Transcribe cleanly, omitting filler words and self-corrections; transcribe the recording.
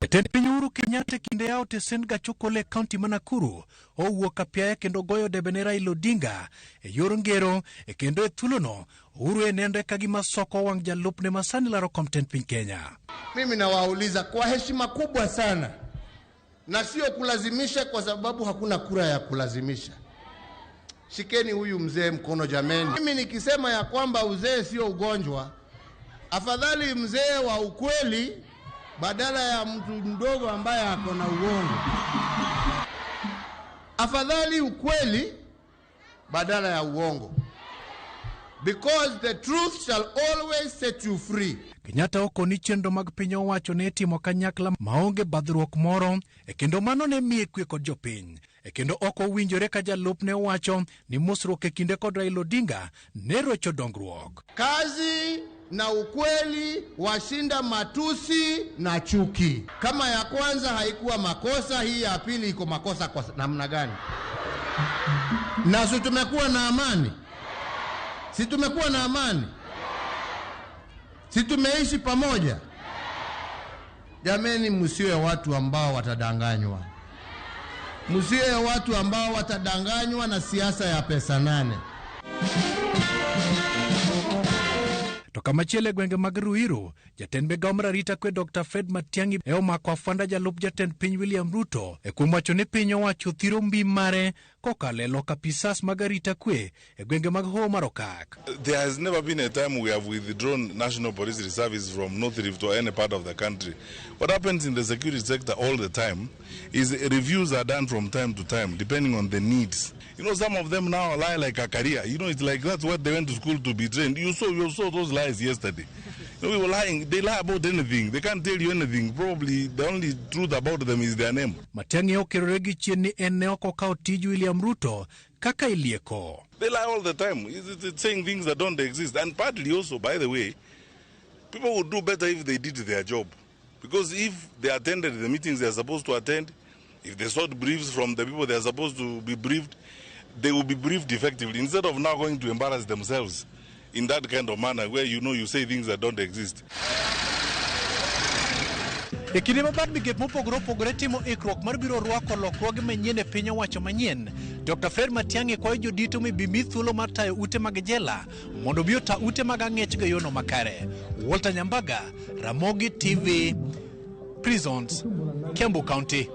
Jatend piny Uhuru Kenyatta kinde yao tesen gachokole kaunti ma Nakuru owuok Apia kendo goyo debe ne Raila Odinga e yor ngero kendo e thulono Uhuru enende kagima soko wang jalupne masani laro komten piny Kenya. Mimi nawauliza kwa heshima kubwa sana, na sio kulazimisha kwa sababu hakuna kura ya kulazimisha. Shikeni huyu mzee mkono jameni. Mimi nikisema ya kwamba uzee sio ugonjwa, afadhali mzee wa ukweli badala ya mtu mdogo ambaye ako na uongo. Afadhali ukweli badala ya uongo. Because the truth shall always set you free. Kenyatta okoni chenro mag piny owacho ne timo kanyakla maonge badhruok moro kendo mano ne miye kwe kod jopiny. Kendo oko winjore ka jalupne owacho ni mosruok kinde kod Raila Odinga ne rocho dongruok. Kazi na ukweli washinda matusi na chuki. Kama ya kwanza haikuwa makosa, hii ya pili iko makosa kwa namna gani? Na si tumekuwa na amani? Si tumekuwa na amani? Si tumeishi pamoja? Jameni, msiwe watu ambao watadanganywa. Msiwe watu ambao watadanganywa na siasa ya pesa nane. Toka machiele gwenge mag Ruiru, jatend migawo mar arita kwe Dr. Fred Matiang'i e omako afwanda jalup jatend piny William Ruto kuom wacho ni piny owacho thiro mbi mare kokalo e loka apisas mag arita kwe e gwenge mag Hoho mar Okak. There has never been a time we have withdrawn National Police Reserves from North Rift or any part of the country. What happens in the security sector all the time is reviews are done from time to time depending on the needs. You know, some of them now lie like a career. You know, it's like that's what they went to school to be trained. You saw those lies yesterday. You know, we were lying. They lie about anything. They can't tell you anything. Probably the only truth about them is their name. Matiang'i okerore gi chien ni en ne ok okawo tij William Ruto kaka ilieko. They lie all the time. It's saying things that don't exist. And partly also, by the way, people would do better if they did their job. Because if they attended the meetings they are supposed to attend, if they sought briefs from the people they are supposed to be briefed, they will be briefed effectively instead of now going to embarrass themselves in that kind of manner where you say things that don't exist. E kinde mabad migep mopogore opogore timo ikruok mar biro rwako lokruoge manyien e piny owacho manyien, Dr. Fred Matiang'i kwayo jodito mi thuolo mar tayo ute mag jela mondo bi ota ute mag ang'ech go yono makare. Walter Nyambaga, Ramogi TV, Prisons, Kiambu County.